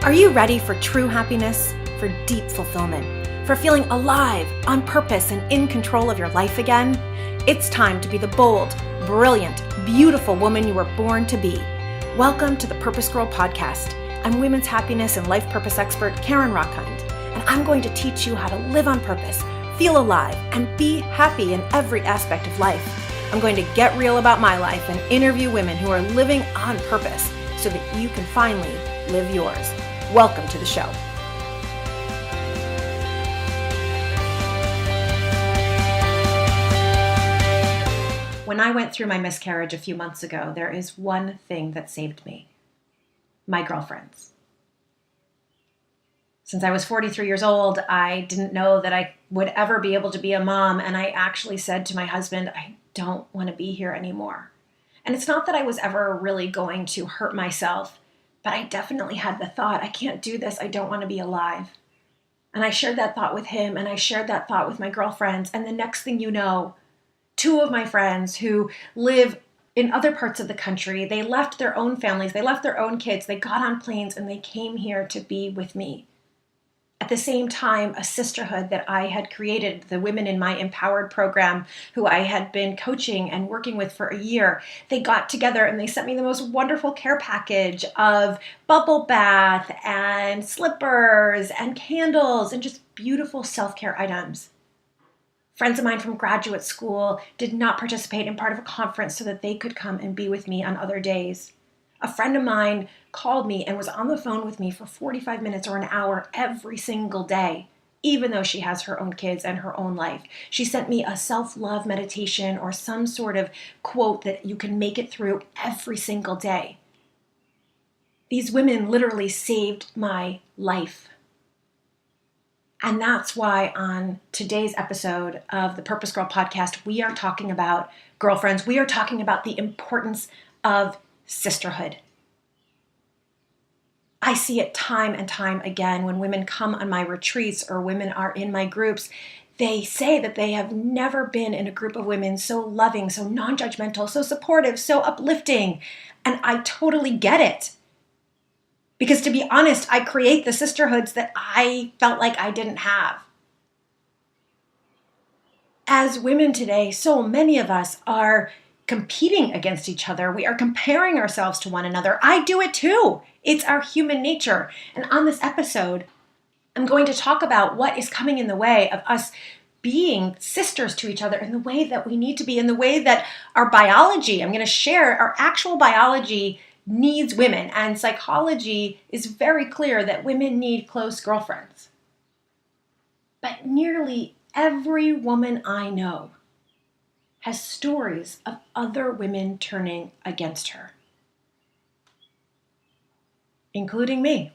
Are you ready for true happiness, for deep fulfillment, for feeling alive, on purpose, and in control of your life again? It's time to be the bold, brilliant, beautiful woman you were born to be. Welcome to the PurposeGirl podcast. I'm women's happiness and life purpose expert Karen Rockhind, and I'm going to teach you how to live on purpose, feel alive, and be happy in every aspect of life. I'm going to get real about my life and interview women who are living on purpose so that you can finally live yours. Welcome to the show. When I went through my miscarriage a few months ago, there is one thing that saved me: my girlfriends. Since I was 43 years old, I didn't know that I would ever be able to be a mom, and I actually said to my husband, I don't want to be here anymore. And it's not that I was ever really going to hurt myself, but I definitely had the thought, I can't do this, I don't want to be alive. And I shared that thought with him, and I shared that thought with my girlfriends, and the next thing you know, two of my friends who live in other parts of the country, they left their own families, they left their own kids, they got on planes, and they came here to be with me. At the same time, a sisterhood that I had created, the women in my Empowered program who I had been coaching and working with for a year, they got together and they sent me the most wonderful care package of bubble bath and slippers and candles and just beautiful self-care items. Friends of mine from graduate school did not participate in part of a conference so that they could come and be with me on other days. A friend of mine called me and was on the phone with me for 45 minutes or an hour every single day, even though she has her own kids and her own life. She sent me a self-love meditation or some sort of quote that you can make it through every single day. These women literally saved my life. And that's why on today's episode of the PurposeGirl podcast, we are talking about girlfriends. We are talking about the importance of sisterhood. I see it time and time again when women come on my retreats or women are in my groups. They say that they have never been in a group of women so loving, so non-judgmental, so supportive, so uplifting. And I totally get it. Because to be honest, I create the sisterhoods that I felt like I didn't have. As women today, so many of us are competing against each other. We are comparing ourselves to one another. I do it too. It's our human nature. And on this episode, I'm going to talk about what is coming in the way of us being sisters to each other in the way that we need to be, in the way that our biology, I'm going to share our actual biology needs women. And psychology is very clear that women need close girlfriends. But nearly every woman I know has stories of other women turning against her, including me.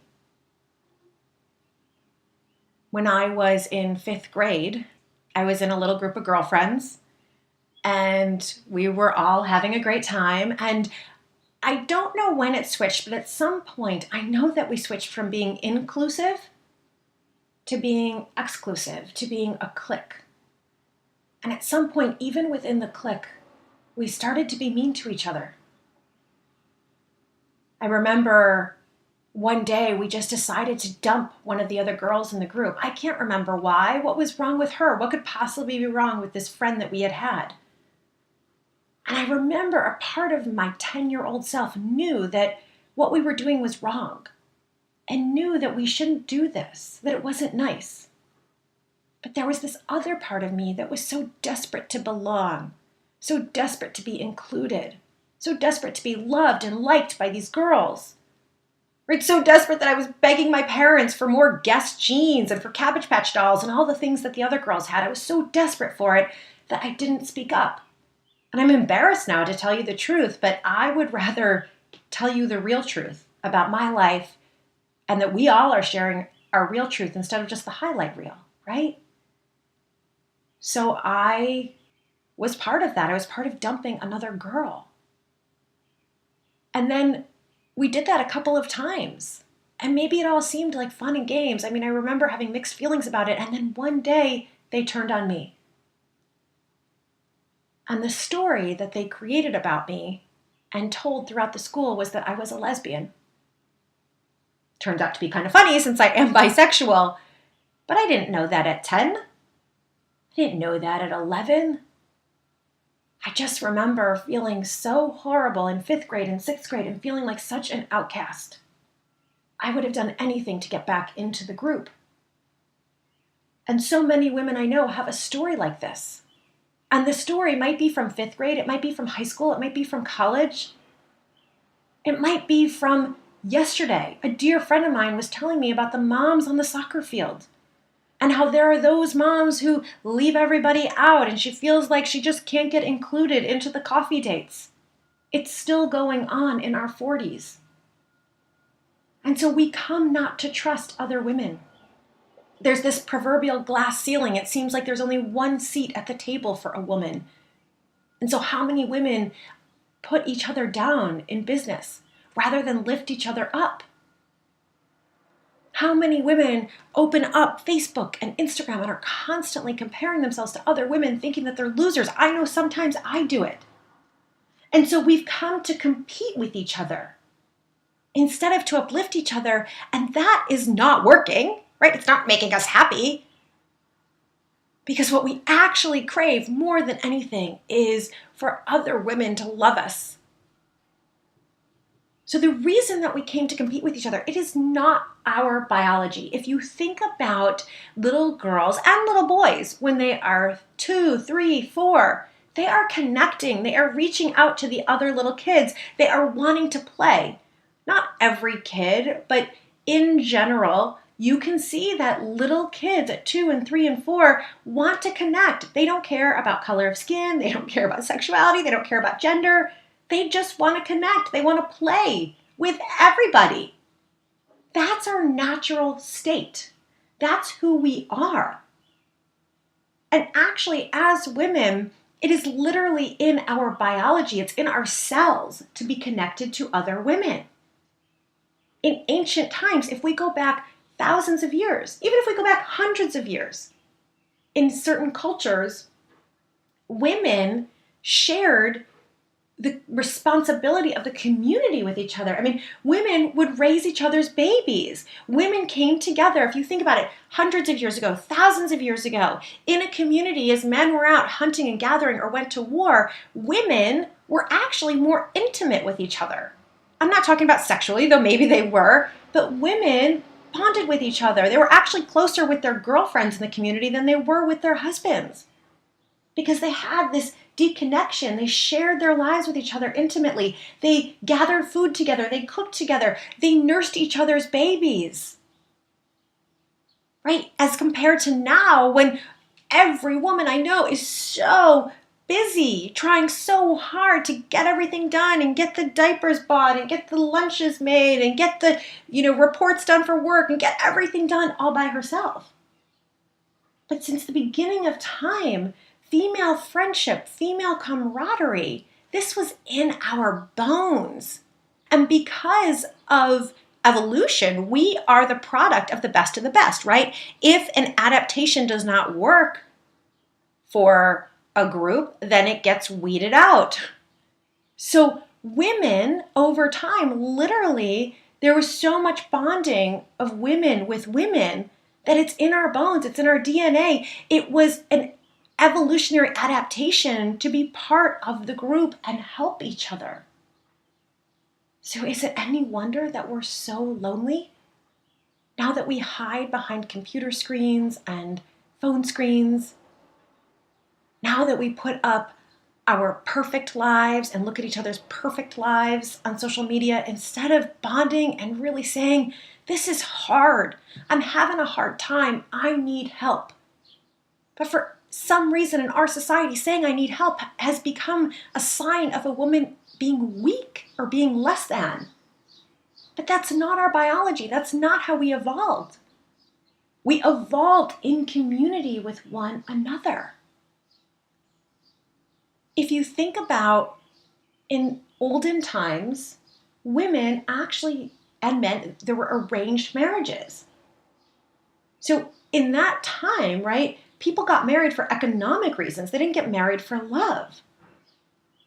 When I was in 5th grade, I was in a little group of girlfriends, and we were all having a great time. And I don't know when it switched, but at some point, I know that we switched from being inclusive to being exclusive, to being a clique. And at some point, even within the clique, we started to be mean to each other. I remember one day we just decided to dump one of the other girls in the group. I can't remember why. What was wrong with her? What could possibly be wrong with this friend that we had had? And I remember a part of my 10-year-old self knew that what we were doing was wrong and knew that we shouldn't do this, that it wasn't nice. But there was this other part of me that was so desperate to belong, so desperate to be included, so desperate to be loved and liked by these girls. Right? So desperate that I was begging my parents for more Guess jeans and for Cabbage Patch dolls and all the things that the other girls had. I was so desperate for it that I didn't speak up. And I'm embarrassed now to tell you the truth, but I would rather tell you the real truth about my life and that we all are sharing our real truth instead of just the highlight reel, right? So I was part of that. I was part of dumping another girl. And then we did that a couple of times. And maybe it all seemed like fun and games. I mean, I remember having mixed feelings about it. And then one day they turned on me. And the story that they created about me and told throughout the school was that I was a lesbian. Turns out to be kind of funny since I am bisexual, but I didn't know that at 10. I didn't know that at 11. I just remember feeling so horrible in 5th grade and 6th grade and feeling like such an outcast. I would have done anything to get back into the group. And so many women I know have a story like this. And the story might be from 5th grade, it might be from high school, it might be from college. It might be from yesterday. A dear friend of mine was telling me about the moms on the soccer field and how there are those moms who leave everybody out and she feels like she just can't get included into the coffee dates. It's still going on in our 40s. And so we come not to trust other women. There's this proverbial glass ceiling. It seems like there's only one seat at the table for a woman. And so how many women put each other down in business rather than lift each other up? How many women open up Facebook and Instagram and are constantly comparing themselves to other women thinking that they're losers? I know sometimes I do it. And so we've come to compete with each other instead of to uplift each other. And that is not working, right? It's not making us happy. Because what we actually crave more than anything is for other women to love us. So the reason that we came to compete with each other, it is not our biology. If you think about little girls and little boys when they are 2, 3, 4, they are connecting. They are reaching out to the other little kids. They are wanting to play. Not every kid, but in general, you can see that little kids at 2 and 3 and 4 want to connect. They don't care about color of skin. They don't care about sexuality. They don't care about gender. They just want to connect. They want to play with everybody. That's our natural state. That's who we are. And actually, as women, it is literally in our biology. It's in our cells to be connected to other women. In ancient times, if we go back thousands of years, even if we go back hundreds of years, in certain cultures, women shared the responsibility of the community with each other. I mean, women would raise each other's babies. Women came together, if you think about it, hundreds of years ago, thousands of years ago, in a community as men were out hunting and gathering or went to war, women were actually more intimate with each other. I'm not talking about sexually, though maybe they were, but women bonded with each other. They were actually closer with their girlfriends in the community than they were with their husbands because they had this deep connection. They shared their lives with each other intimately. They gathered food together. They cooked together. They nursed each other's babies. Right? As compared to now when every woman I know is so busy, trying so hard to get everything done and get the diapers bought and get the lunches made and get the, reports done for work and get everything done all by herself. But since the beginning of time, female friendship, female camaraderie, this was in our bones. And because of evolution, we are the product of the best of the best, right? If an adaptation does not work for a group, then it gets weeded out. So women over time, literally, there was so much bonding of women with women that it's in our bones, it's in our DNA. It was an evolutionary adaptation to be part of the group and help each other. So is it any wonder that we're so lonely? Now that we hide behind computer screens and phone screens, now that we put up our perfect lives and look at each other's perfect lives on social media, instead of bonding and really saying, this is hard, I'm having a hard time, I need help. But for some reason in our society, saying I need help has become a sign of a woman being weak or being less than. But that's not our biology. That's not how we evolved. We evolved in community with one another. If you think about in olden times, women actually, and men, there were arranged marriages. So in that time, right, people got married for economic reasons. They didn't get married for love.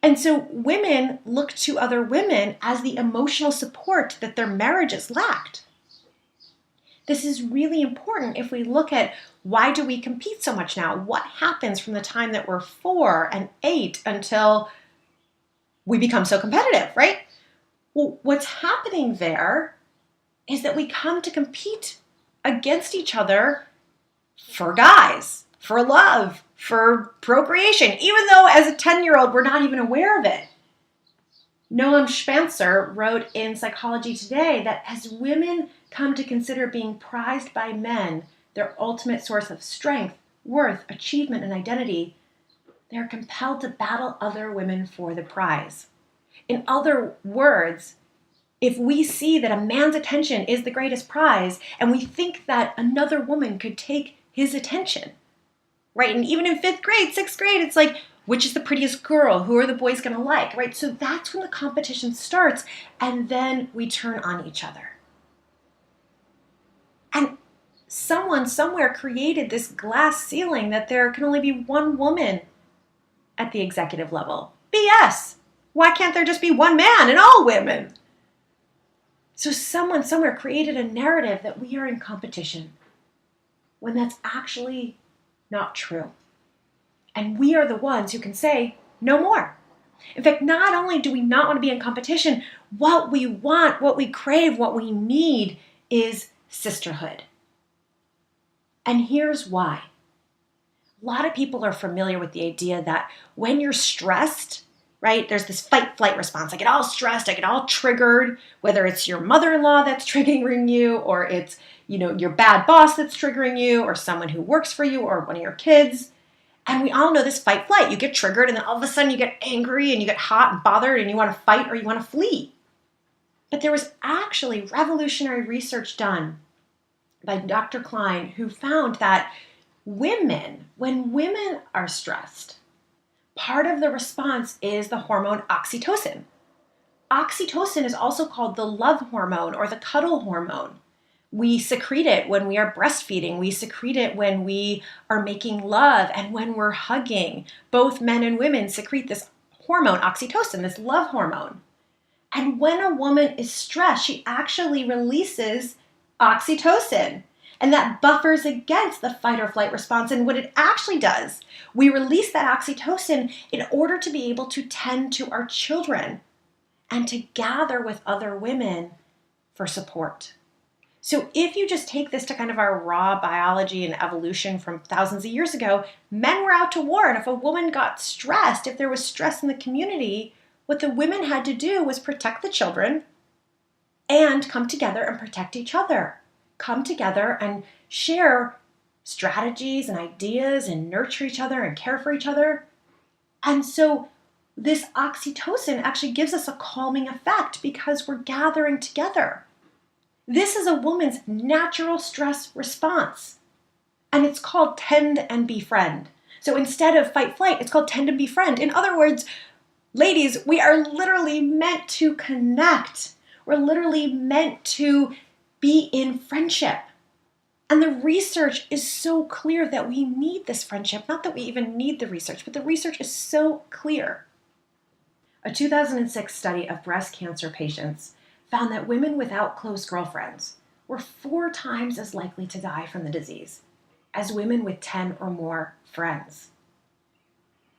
And so women looked to other women as the emotional support that their marriages lacked. This is really important if we look at why do we compete so much now? What happens from the time that we're 4 and 8 until we become so competitive, right? Well, what's happening there is that we come to compete against each other for guys, for love, for procreation, even though as a 10-year-old, we're not even aware of it. Noam Spencer wrote in Psychology Today that as women come to consider being prized by men their ultimate source of strength, worth, achievement, and identity, they are compelled to battle other women for the prize. In other words, if we see that a man's attention is the greatest prize and we think that another woman could take his attention, right? And even in 5th grade, 6th grade, it's like, which is the prettiest girl? Who are the boys going to like, right? So that's when the competition starts, and then we turn on each other. And someone somewhere created this glass ceiling that there can only be one woman at the executive level. BS! Why can't there just be one man and all women? So someone somewhere created a narrative that we are in competition when that's actually not true. And we are the ones who can say, no more. In fact, not only do we not want to be in competition, what we want, what we crave, what we need is sisterhood. And here's why. A lot of people are familiar with the idea that when you're stressed, right, there's this fight-flight response. I get all stressed, I get all triggered, whether it's your mother-in-law that's triggering you, or it's, your bad boss that's triggering you, or someone who works for you, or one of your kids. And we all know this fight-flight. You get triggered, and then all of a sudden you get angry, and you get hot and bothered, and you want to fight or you want to flee. But there was actually revolutionary research done by Dr. Klein, who found that when women are stressed, part of the response is the hormone oxytocin. Oxytocin is also called the love hormone or the cuddle hormone. We secrete it when we are breastfeeding. We secrete it when we are making love and when we're hugging. Both men and women secrete this hormone, oxytocin, this love hormone. And when a woman is stressed, she actually releases oxytocin. And that buffers against the fight or flight response. And what it actually does, we release that oxytocin in order to be able to tend to our children and to gather with other women for support. So if you just take this to kind of our raw biology and evolution from thousands of years ago, men were out to war. And if a woman got stressed, if there was stress in the community, what the women had to do was protect the children and come together and protect each other. Come together and share strategies and ideas and nurture each other and care for each other. And so this oxytocin actually gives us a calming effect because we're gathering together. This is a woman's natural stress response. And it's called tend and befriend. So instead of fight flight, it's called tend and befriend. In other words, ladies, we are literally meant to connect. We're literally meant to be in friendship. And the research is so clear that we need this friendship. Not that we even need the research, but the research is so clear. A 2006 study of breast cancer patients found that women without close girlfriends were 4 times as likely to die from the disease as women with 10 or more friends.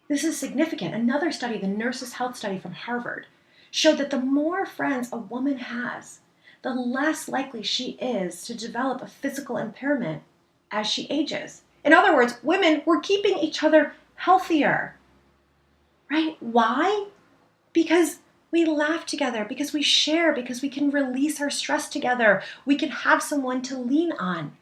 This is significant. Another study, the Nurses' Health Study from Harvard, showed that the more friends a woman has, the less likely she is to develop a physical impairment as she ages. In other words, women were keeping each other healthier, right? Why? Because we laugh together, because we share, because we can release our stress together. We can have someone to lean on.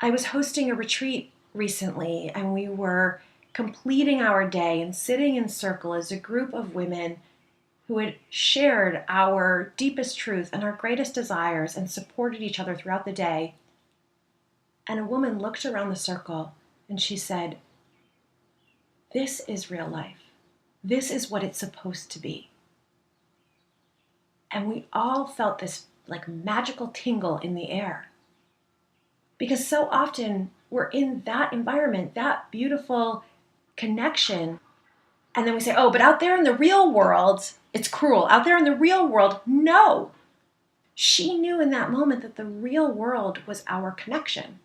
I was hosting a retreat recently, and we were completing our day and sitting in circle as a group of women who had shared our deepest truth and our greatest desires and supported each other throughout the day. And a woman looked around the circle and she said, "This is real life. This is what it's supposed to be." And we all felt this like magical tingle in the air. Because so often we're in that environment, that beautiful connection. And then we say, oh, but out there in the real world, it's cruel. Out there in the real world, no. She knew in that moment that the real world was our connection.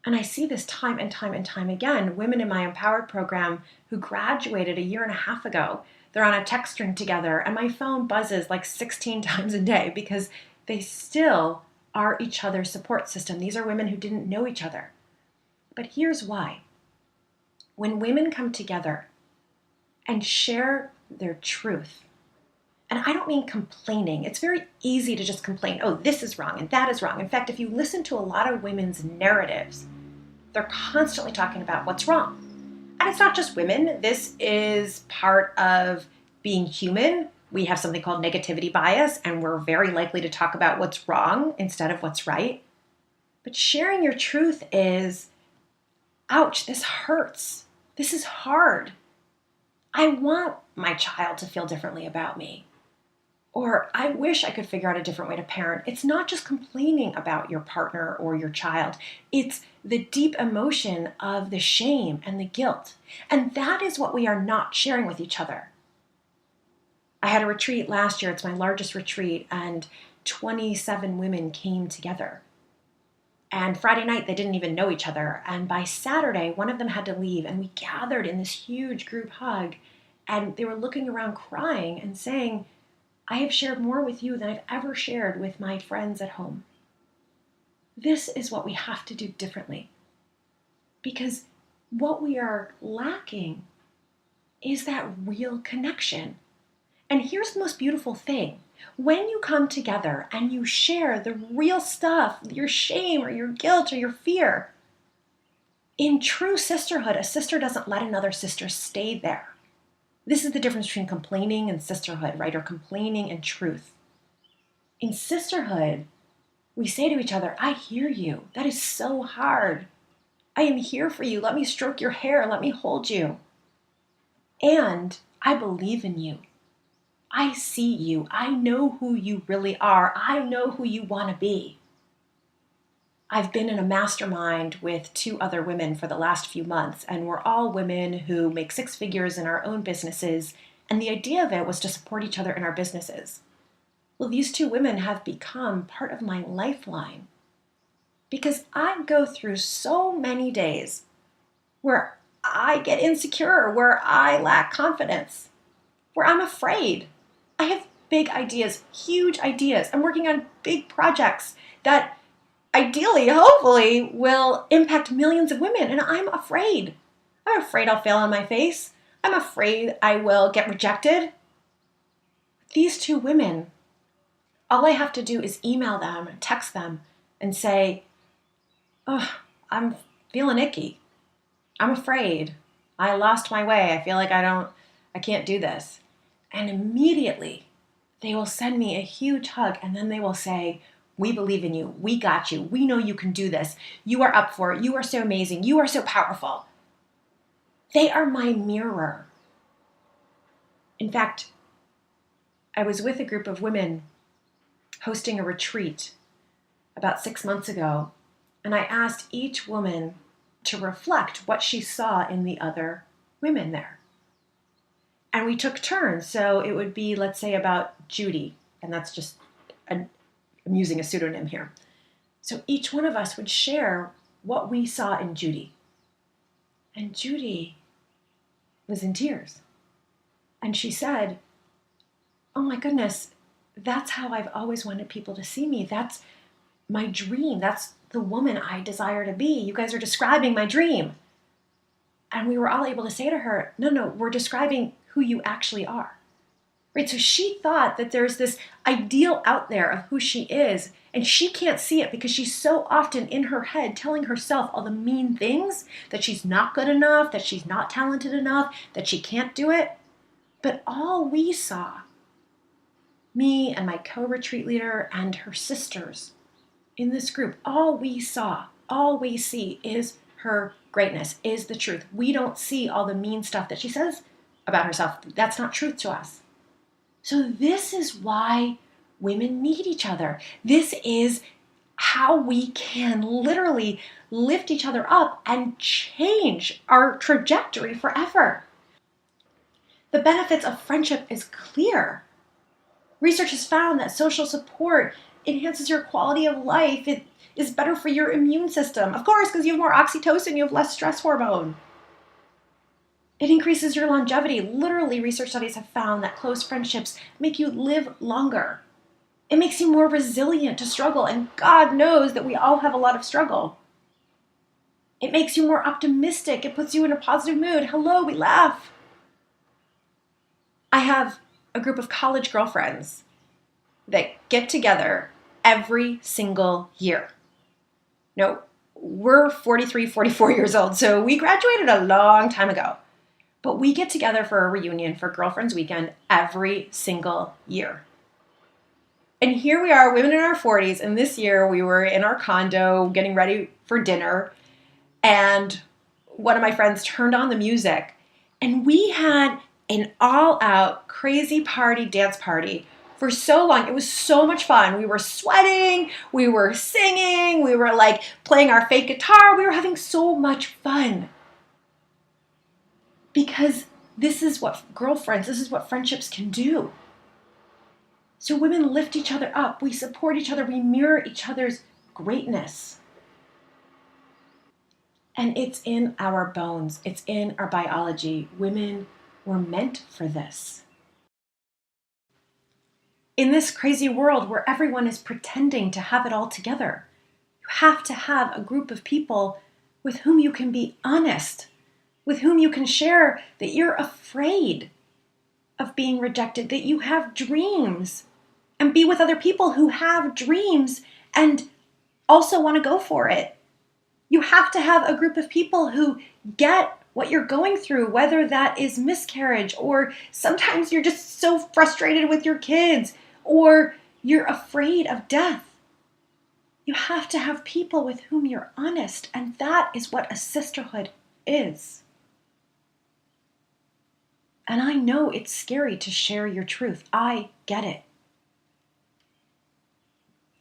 And I see this time and time and time again. Women in my Empowered program who graduated a year and a half ago, they're on a text string together, and my phone buzzes like 16 times a day because they still are each other's support system. These are women who didn't know each other. But here's why. When women come together and share their truth, and I don't mean complaining. It's very easy to just complain, oh, this is wrong and that is wrong. In fact, if you listen to a lot of women's narratives, they're constantly talking about what's wrong. And it's not just women. This is part of being human. We have something called negativity bias, and we're very likely to talk about what's wrong instead of what's right. But sharing your truth is, ouch, this hurts. This is hard. I want my child to feel differently about me. Or I wish I could figure out a different way to parent. It's not just complaining about your partner or your child. It's the deep emotion of the shame and the guilt. And that is what we are not sharing with each other. I had a retreat last year. It's my largest retreat, and 27 women came together. And Friday night, they didn't even know each other. And by Saturday, one of them had to leave, and we gathered in this huge group hug. And they were looking around crying and saying, I have shared more with you than I've ever shared with my friends at home. This is what we have to do differently. Because what we are lacking is that real connection. And here's the most beautiful thing. When you come together and you share the real stuff, your shame or your guilt or your fear, in true sisterhood, a sister doesn't let another sister stay there. This is the difference between complaining and sisterhood, right? Or complaining and truth. In sisterhood, we say to each other, I hear you. That is so hard. I am here for you. Let me stroke your hair. Let me hold you. And I believe in you. I see you. I know who you really are. I know who you want to be. I've been in a mastermind with 2 other women for the last few months, and we're all women who make 6 figures in our own businesses, and the idea of it was to support each other in our businesses. Well, these 2 women have become part of my lifeline because I go through so many days where I get insecure, where I lack confidence, where I'm afraid. I have big ideas, huge ideas. I'm working on big projects that ideally, hopefully, will impact millions of women. And I'm afraid. I'm afraid I'll fail on my face. I'm afraid I will get rejected. These 2 women, all I have to do is email them, text them, and say, oh, I'm feeling icky. I'm afraid. I lost my way. I feel like I can't do this. And immediately, they will send me a huge hug, and then they will say, we believe in you. We got you. We know you can do this. You are up for it. You are so amazing. You are so powerful. They are my mirror. In fact, I was with a group of women hosting a retreat about 6 months ago, and I asked each woman to reflect what she saw in the other women there. And we took turns. So it would be, let's say, about Judy, and that's just I'm using a pseudonym here. So each one of us would share what we saw in Judy. And Judy was in tears. And she said, oh my goodness, that's how I've always wanted people to see me. That's my dream. That's the woman I desire to be. You guys are describing my dream. And we were all able to say to her, no, we're describing who you actually are. Right? So she thought that there's this ideal out there of who she is, and she can't see it because she's so often in her head telling herself all the mean things, that she's not good enough, that she's not talented enough, that she can't do it. But all we saw, me and my co-retreat leader and her sisters in this group, all we see is her greatness, is the truth. We don't see all the mean stuff that she says about herself. That's not truth to us. So this is why women need each other. This is how we can literally lift each other up and change our trajectory forever. The benefits of friendship is clear. Research has found that social support enhances your quality of life. It is better for your immune system. Of course, because you have more oxytocin, you have less stress hormone. It increases your longevity. Literally, research studies have found that close friendships make you live longer. It makes you more resilient to struggle, and God knows that we all have a lot of struggle. It makes you more optimistic. It puts you in a positive mood. Hello, we laugh. I have a group of college girlfriends that get together every single year. No, we're 43, 44 years old, so we graduated a long time ago. But we get together for a reunion for Girlfriends Weekend every single year. And here we are, women in our 40s, and this year we were in our condo getting ready for dinner, and one of my friends turned on the music, and we had an all-out crazy party, dance party for so long. It was so much fun. We were sweating, we were singing, we were like playing our fake guitar. We were having so much fun. Because this is what girlfriends, this is what friendships can do. So women lift each other up. We support each other. We mirror each other's greatness. And it's in our bones. It's in our biology. Women were meant for this. In this crazy world where everyone is pretending to have it all together, you have to have a group of people with whom you can be honest, with whom you can share that you're afraid of being rejected, that you have dreams, and be with other people who have dreams and also want to go for it. You have to have a group of people who get what you're going through, whether that is miscarriage, or sometimes you're just so frustrated with your kids, or you're afraid of death. You have to have people with whom you're honest, and that is what a sisterhood is. And I know it's scary to share your truth. I get it.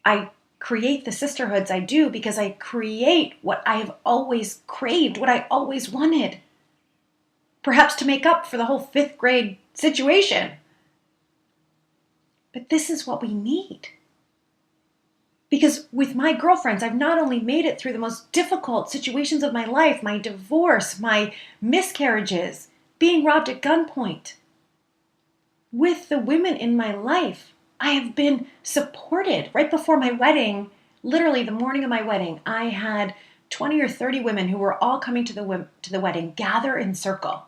I create the sisterhoods I do because I create what I have always craved, what I always wanted. Perhaps to make up for the whole fifth grade situation. But this is what we need. Because with my girlfriends, I've not only made it through the most difficult situations of my life, my divorce, my miscarriages, being robbed at gunpoint. With the women in my life, I have been supported. Right before my wedding, literally the morning of my wedding, I had 20 or 30 women who were all coming to the wedding gather in circle.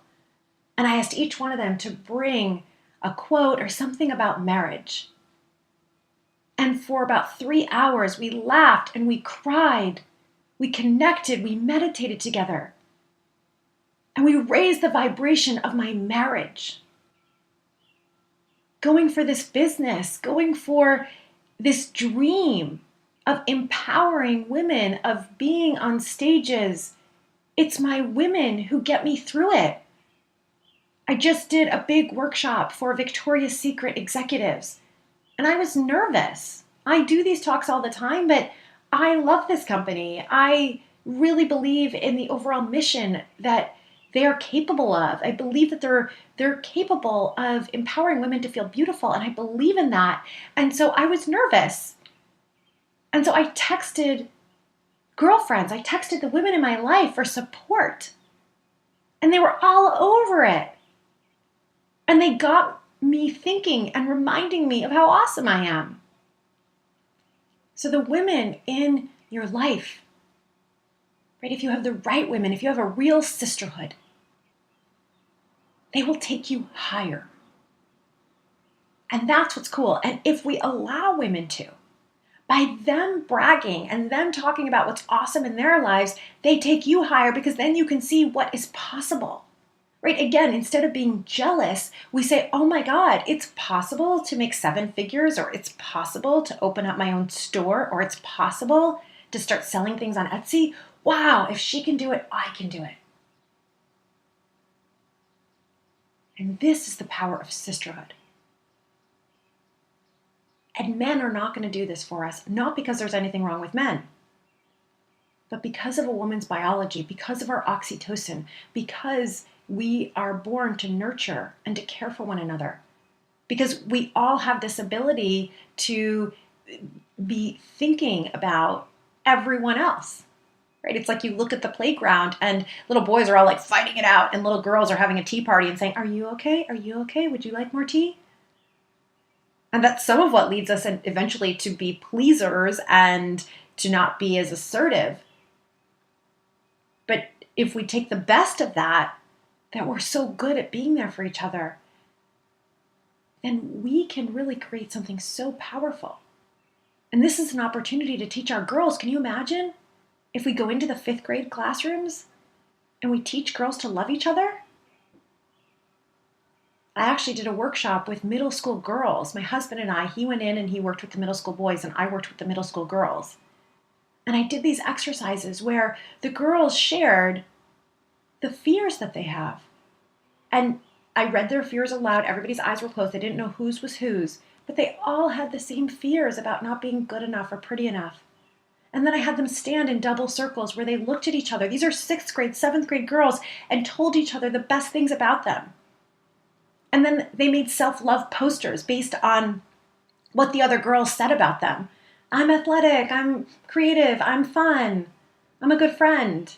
And I asked each one of them to bring a quote or something about marriage. And for about 3 hours, we laughed and we cried. We connected, we meditated together. And we raised the vibration of my marriage. Going for this business, going for this dream of empowering women, of being on stages. It's my women who get me through it. I just did a big workshop for Victoria's Secret executives, and I was nervous. I do these talks all the time, but I love this company. I really believe in the overall mission that they are capable of. I believe that they're capable of empowering women to feel beautiful, and I believe in that. And so I was nervous. And so I texted girlfriends. I texted the women in my life for support. And they were all over it. And they got me thinking and reminding me of how awesome I am. So the women in your life, right, if you have the right women, if you have a real sisterhood, they will take you higher. And that's what's cool. And if we allow women to, by them bragging and them talking about what's awesome in their lives, they take you higher because then you can see what is possible. Right? Again, instead of being jealous, we say, oh my God, it's possible to make 7 figures, or it's possible to open up my own store, or it's possible to start selling things on Etsy. Wow, if she can do it, I can do it. And this is the power of sisterhood. And men are not going to do this for us, not because there's anything wrong with men, but because of a woman's biology, because of our oxytocin, because we are born to nurture and to care for one another. because we all have this ability to be thinking about everyone else, right? It's like you look at the playground and little boys are all like fighting it out, and little girls are having a tea party and saying, "Are you okay? Are you okay? Would you like more tea?" And that's some of what leads us eventually to be pleasers and to not be as assertive. But if we take the best of that we're so good at being there for each other, then we can really create something so powerful. And this is an opportunity to teach our girls. Can you imagine if we go into the 5th grade classrooms and we teach girls to love each other? I actually did a workshop with middle school girls. My husband and I, he went in and he worked with the middle school boys, and I worked with the middle school girls. And I did these exercises where the girls shared the fears that they have. And I read their fears aloud. Everybody's eyes were closed. They didn't know whose was whose, but they all had the same fears about not being good enough or pretty enough. And then I had them stand in double circles where they looked at each other. These are 6th grade, 7th grade girls, and told each other the best things about them. And then they made self-love posters based on what the other girls said about them. I'm athletic, I'm creative, I'm fun, I'm a good friend.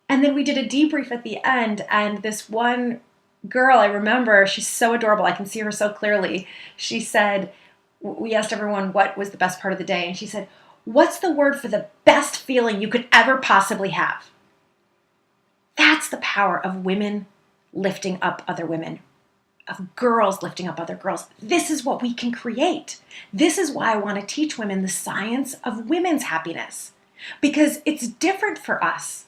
And then we did a debrief at the end, and this one girl, I remember, she's so adorable, I can see her so clearly. She said, we asked everyone what was the best part of the day, and she said, "What's the word for the best feeling you could ever possibly have?" That's the power of women lifting up other women, of girls lifting up other girls. This is what we can create. This is why I want to teach women the science of women's happiness, because it's different for us.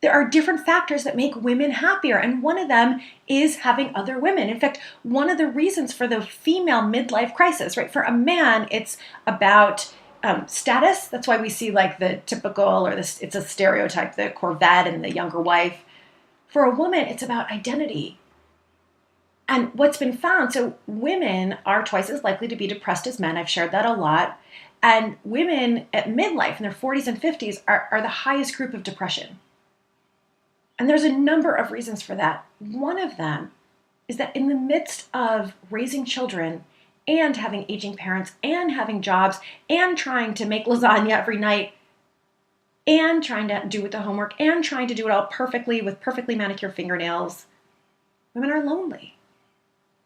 There are different factors that make women happier, and one of them is having other women. In fact, one of the reasons for the female midlife crisis, right? For a man, it's about status. That's why we see like the typical, or this, it's a stereotype, the Corvette and the younger wife. For a woman, it's about identity. And what's been found, so women are twice as likely to be depressed as men. I've shared that a lot. And women at midlife in their 40s and 50s are the highest group of depression. And there's a number of reasons for that. One of them is that in the midst of raising children and having aging parents and having jobs and trying to make lasagna every night and trying to do with the homework and trying to do it all perfectly with perfectly manicured fingernails, women are lonely.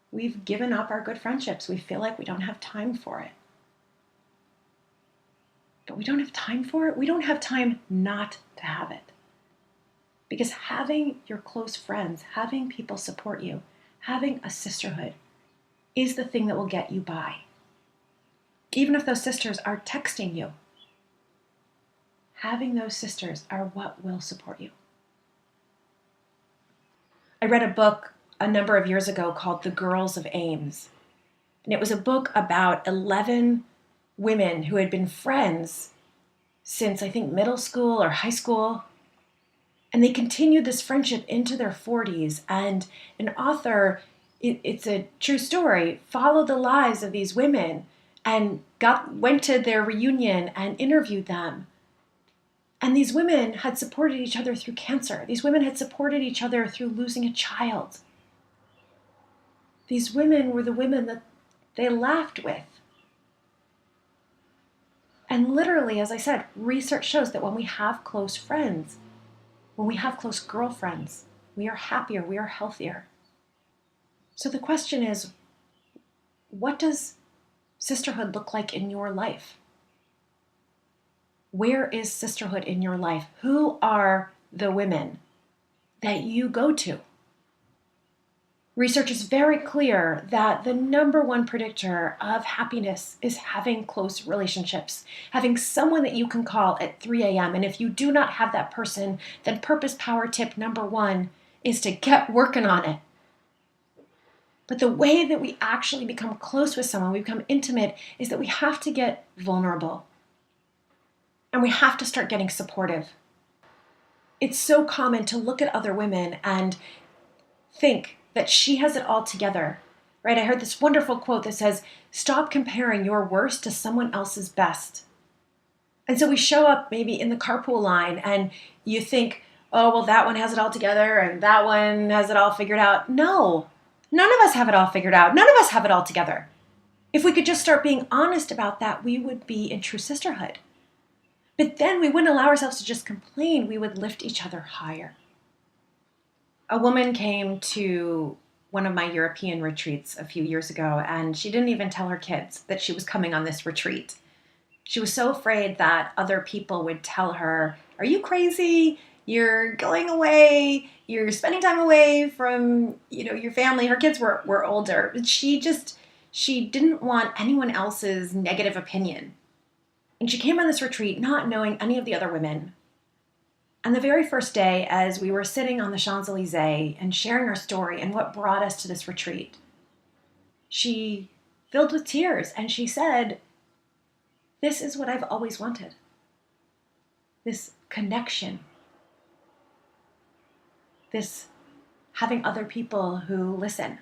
We've given up our good friendships. We feel like we don't have time for it. But we don't have time for it. We don't have time not to have it. Because having your close friends, having people support you, having a sisterhood is the thing that will get you by. Even if those sisters are texting you, having those sisters are what will support you. I read a book a number of years ago called The Girls of Ames. And it was a book about 11 women who had been friends since, I think, middle school or high school. And they continued this friendship into their 40s. And an author, it's a true story, followed the lives of these women and went to their reunion and interviewed them. And these women had supported each other through cancer. These women had supported each other through losing a child. These women were the women that they laughed with. And literally, as I said, research shows that when we have close friends, when we have close girlfriends, we are happier, we are healthier. So the question is, what does sisterhood look like in your life? Where is sisterhood in your life? Who are the women that you go to? Research is very clear that the number one predictor of happiness is having close relationships, having someone that you can call at 3 a.m. And if you do not have that person, then purpose power tip number 1 is to get working on it. But the way that we actually become close with someone, we become intimate, is that we have to get vulnerable. And we have to start getting supportive. It's so common to look at other women and think that she has it all together, right? I heard this wonderful quote that says, "Stop comparing your worst to someone else's best." And so we show up maybe in the carpool line and you think, oh, well, that one has it all together and that one has it all figured out. No, None of us have it all figured out. None of us have it all together. If we could just start being honest about that, we would be in true sisterhood. But then we wouldn't allow ourselves to just complain. We would lift each other higher. A woman came to one of my European retreats a few years ago, and she didn't even tell her kids that she was coming on this retreat. She was so afraid that other people would tell her, "Are you crazy? You're going away. You're spending time away from, your family." Her kids were older. She didn't want anyone else's negative opinion. And she came on this retreat not knowing any of the other women. And the very first day, as we were sitting on the Champs-Elysees and sharing our story and what brought us to this retreat, she filled with tears and she said, "This is what I've always wanted. This connection. This having other people who listen."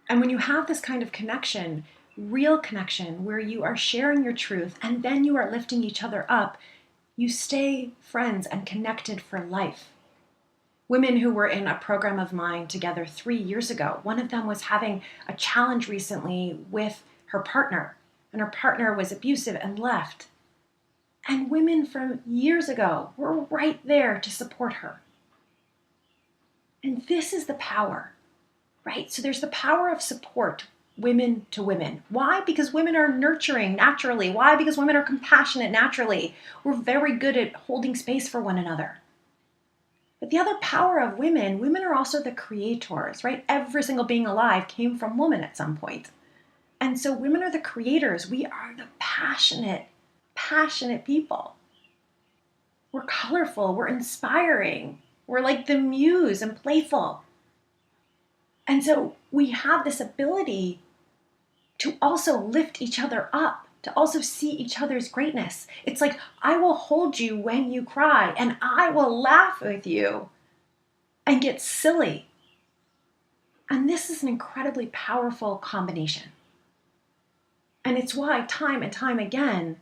And when you have this kind of connection, real connection, where you are sharing your truth and then you are lifting each other up, you stay friends and connected for life. Women who were in a program of mine together 3 years ago, one of them was having a challenge recently with her partner, and her partner was abusive and left. And women from years ago were right there to support her. And this is the power, right? So there's the power of support, women to women. Why? Because women are nurturing naturally. Why? Because women are compassionate naturally. We're very good at holding space for one another. But the other power of women are also the creators, right? Every single being alive came from woman at some point. And so women are the creators. We are the passionate people. We're colorful. We're inspiring. We're like the muse and playful. And so we have this ability to also lift each other up, to also see each other's greatness. It's like, I will hold you when you cry, and I will laugh with you and get silly. And this is an incredibly powerful combination. And it's why time and time again,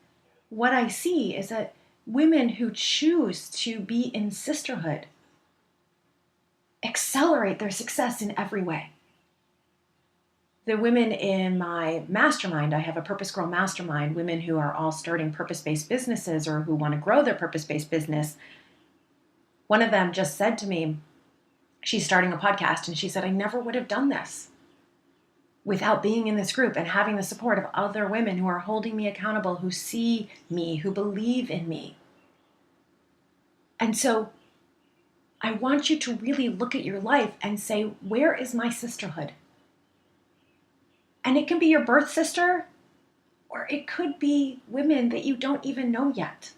what I see is that women who choose to be in sisterhood accelerate their success in every way. The women in my mastermind, I have a PurposeGirl mastermind, women who are all starting purpose-based businesses or who want to grow their purpose-based business. One of them just said to me, she's starting a podcast, and she said, "I never would have done this without being in this group and having the support of other women who are holding me accountable, who see me, who believe in me." And so I want you to really look at your life and say, where is my sisterhood? And it can be your birth sister, or it could be women that you don't even know yet.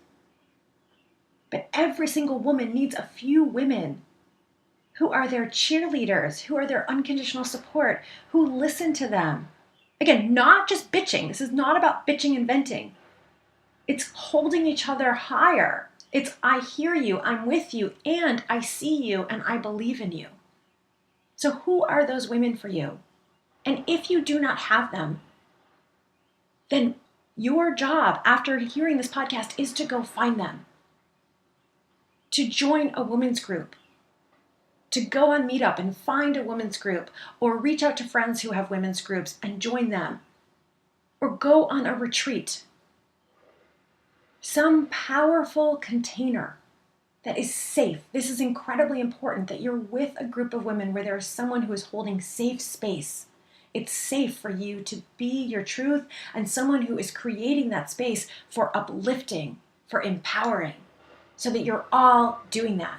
But every single woman needs a few women who are their cheerleaders, who are their unconditional support, who listen to them. Again, not just bitching. This is not about bitching and venting. It's holding each other higher. It's, I hear you, I'm with you, and I see you, and I believe in you. So who are those women for you? And if you do not have them, then your job after hearing this podcast is to go find them. To join a women's group. To go on Meetup and find a women's group, or reach out to friends who have women's groups and join them. Or go on a retreat. Some powerful container that is safe. This is incredibly important, that you're with a group of women where there is someone who is holding safe space. It's safe for you to be your truth, and someone who is creating that space for uplifting, for empowering, so that you're all doing that.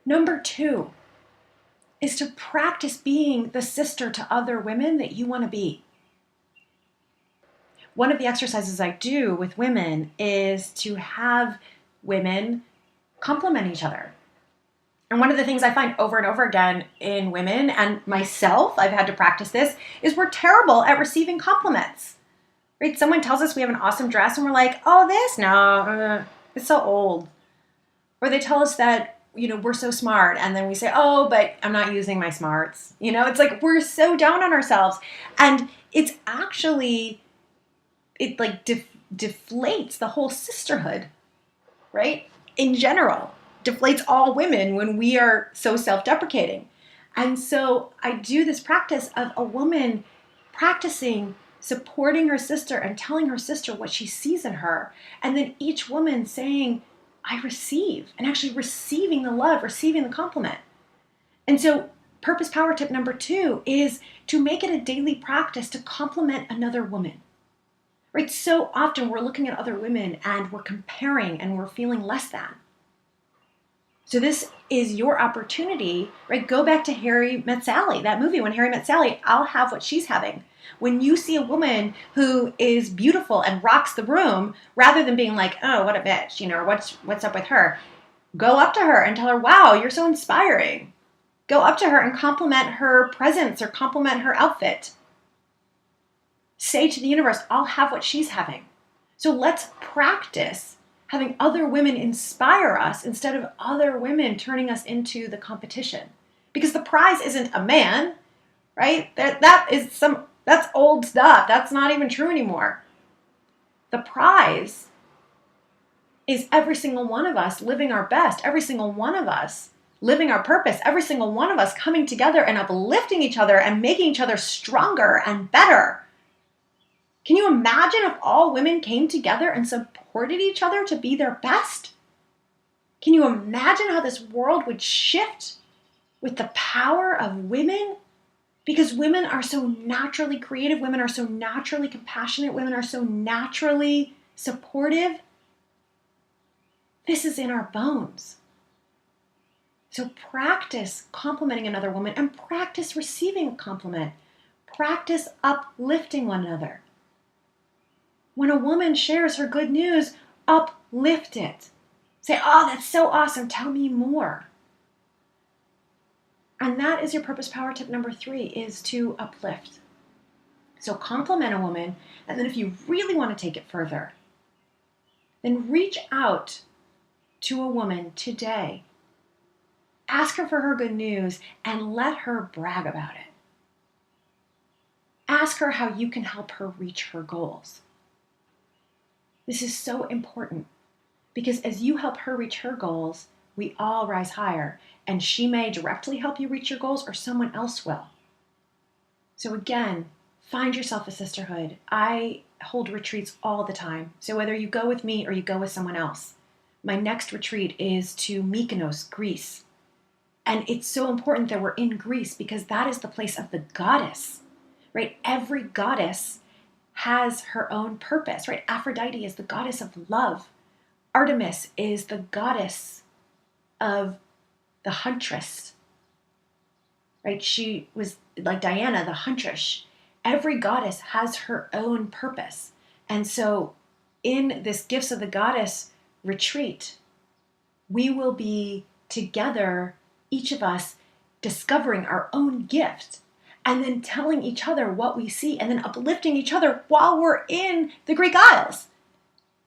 Number 2 is to practice being the sister to other women that you want to be. One of the exercises I do with women is to have women compliment each other. And one of the things I find over and over again in women, and myself, I've had to practice this, is we're terrible at receiving compliments. Right? Someone tells us we have an awesome dress and we're like, "Oh, this? No, it's so old." Or they tell us that, we're so smart, and then we say, "Oh, but I'm not using my smarts." It's like we're so down on ourselves. And it's actually, it like deflates the whole sisterhood, right? In general. deflates all women when we are so self-deprecating. And so I do this practice of a woman practicing supporting her sister and telling her sister what she sees in her. And then each woman saying, I receive, and actually receiving the love, receiving the compliment. And so purpose power tip number 2 is to make it a daily practice to compliment another woman. Right? So often we're looking at other women and we're comparing and we're feeling less than. So this is your opportunity, right? Go back to Harry Met Sally, that movie, When Harry Met Sally. I'll have what she's having. When you see a woman who is beautiful and rocks the room, rather than being like, oh, what a bitch, or what's up with her, go up to her and tell her, wow, you're so inspiring. Go up to her and compliment her presence or compliment her outfit. Say to the universe, I'll have what she's having. So let's practice having other women inspire us instead of other women turning us into the competition. Because the prize isn't a man, right? That's old stuff. That's not even true anymore. The prize is every single one of us living our best, every single one of us living our purpose, every single one of us coming together and uplifting each other and making each other stronger and better. Can you imagine if all women came together and supported each other to be their best? Can you imagine how this world would shift with the power of women? Because women are so naturally creative, women are so naturally compassionate, women are so naturally supportive. This is in our bones. So practice complimenting another woman and practice receiving a compliment. Practice uplifting one another. When a woman shares her good news, uplift it. Say, oh, that's so awesome. Tell me more. And that is your purpose power tip number 3, is to uplift. So compliment a woman, and then if you really want to take it further, then reach out to a woman today. Ask her for her good news and let her brag about it. Ask her how you can help her reach her goals. This is so important because as you help her reach her goals, we all rise higher, and she may directly help you reach your goals or someone else will. So again, find yourself a sisterhood. I hold retreats all the time. So whether you go with me or you go with someone else, my next retreat is to Mykonos, Greece. And it's so important that we're in Greece because that is the place of the goddess, right? Every goddess has her own purpose, right? Aphrodite is the goddess of love. Artemis is the goddess of the huntress, right? She was like Diana, the huntress. Every goddess has her own purpose. And so in this Gifts of the Goddess retreat, we will be together, each of us discovering our own gift and then telling each other what we see and then uplifting each other while we're in the Greek Isles,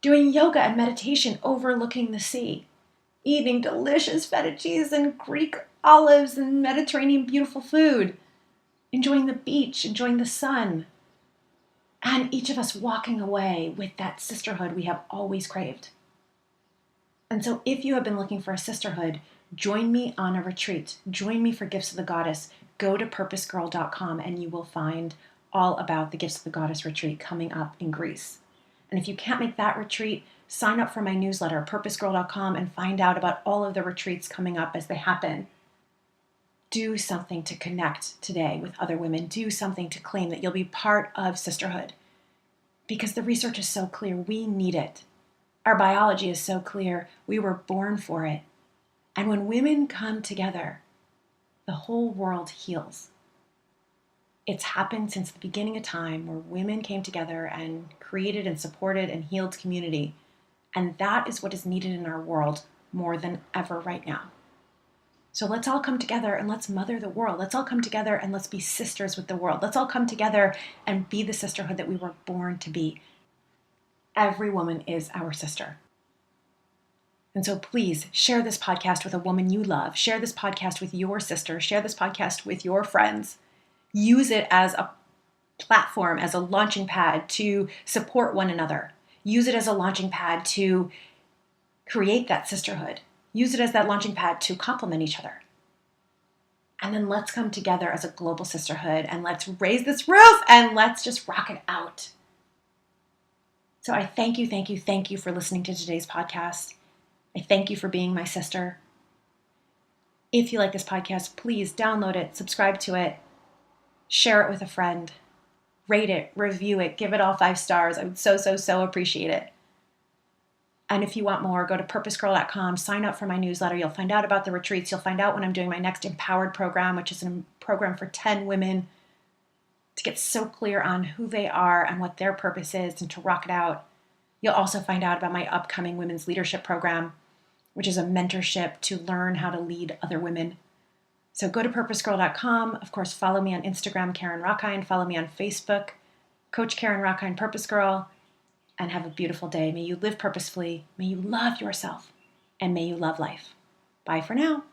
doing yoga and meditation overlooking the sea, eating delicious feta cheese and Greek olives and Mediterranean beautiful food, enjoying the beach, enjoying the sun, and each of us walking away with that sisterhood we have always craved. And so if you have been looking for a sisterhood, join me on a retreat. Join me for Gifts of the Goddess. Go to PurposeGirl.com and you will find all about the Gifts of the Goddess retreat coming up in Greece. And if you can't make that retreat, sign up for my newsletter, PurposeGirl.com, and find out about all of the retreats coming up as they happen. Do something to connect today with other women. Do something to claim that you'll be part of sisterhood. Because the research is so clear. We need it. Our biology is so clear. We were born for it. And when women come together, the whole world heals. It's happened since the beginning of time where women came together and created and supported and healed community. And that is what is needed in our world more than ever right now. So let's all come together and let's mother the world. Let's all come together and let's be sisters with the world. Let's all come together and be the sisterhood that we were born to be. Every woman is our sister. And so please share this podcast with a woman you love. Share this podcast with your sister. Share this podcast with your friends. Use it as a platform, as a launching pad to support one another. Use it as a launching pad to create that sisterhood. Use it as that launching pad to complement each other. And then let's come together as a global sisterhood and let's raise this roof and let's just rock it out. So I thank you for listening to today's podcast. I thank you for being my sister. If you like this podcast, please download it, subscribe to it, share it with a friend, rate it, review it, give it all 5 stars. I would so appreciate it. And if you want more, go to PurposeGirl.com, sign up for my newsletter. You'll find out about the retreats. You'll find out when I'm doing my next Empowered program, which is a program for 10 women to get so clear on who they are and what their purpose is and to rock it out. You'll also find out about my upcoming women's leadership program, which is a mentorship to learn how to lead other women. So go to PurposeGirl.com. Of course, follow me on Instagram, Karen Rockine. Follow me on Facebook, Coach Karen Rockine, Purpose Girl. And have a beautiful day. May you live purposefully. May you love yourself. And may you love life. Bye for now.